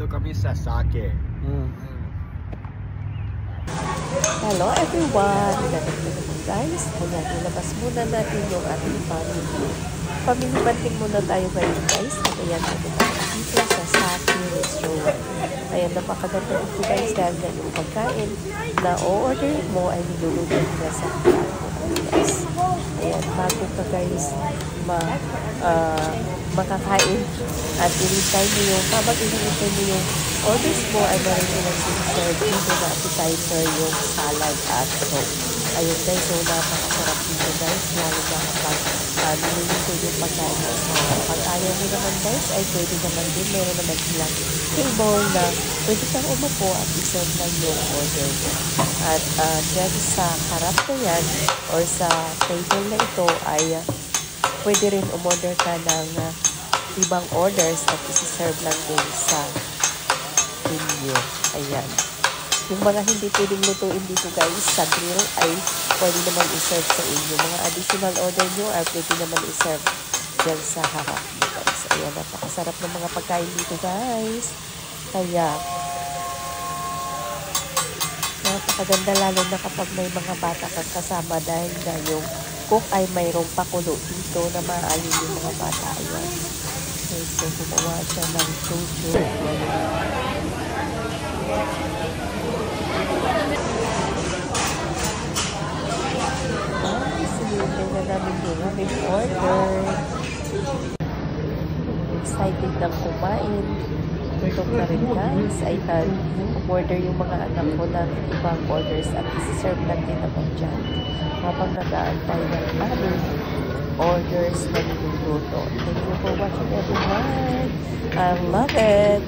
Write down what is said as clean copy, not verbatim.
Dito kami sa Sake. Hello everyone! Ganun na naman guys. Ayan, nilabas muna natin yung ating family. Family banding muna tayo ngayon guys. At ayan, natin dito sa Sake Restaurant. Ayan, napakaganda dito guys dahil na yung pagkain na o-order mo ay niluluto na sa guys. Ayan, bago ka guys makakain at i-retry mo yung habang i-retry mo yung orders mo ay meron silang siniserve dito na appetizer yung salad at soap. Ayun guys, so napakasarap dito guys, lalo na kapag niluluto yung pagkain mo sa pag ayaw mo naman guys ay pwede naman din, meron naman silang table na pwede kang umupo at iserve lang yung order mo. At dyan sa harap na yan or sa table na ito ay pwede rin umorder ka ng ibang orders at isi-serve lang din sa inyo. Ayan. Yung mga hindi pwedeng lutuin dito guys sa grill ay pwede naman i-serve sa inyo. Mga additional order nyo ay pwede naman i-serve dyan sa harap nyo guys. Ayan, napakasarap ng mga pagkain dito guys. Kaya napakaganda lalo na kapag may mga bata kang kasama dahil na yung cook ay mayroong pakulo dito na maaalin yung mga bata. Ayan. Okay, so gumawa siya ng soju. Sinintay na namin yung aming order. Excited na kumain. Tutok na rin guys. Ay order yung mga anak ko ng ibang orders at isi-serve lang din naman dyan. Habang nag-aantay ng aming orders na niluluto. Thank you for watching everyone. I love it!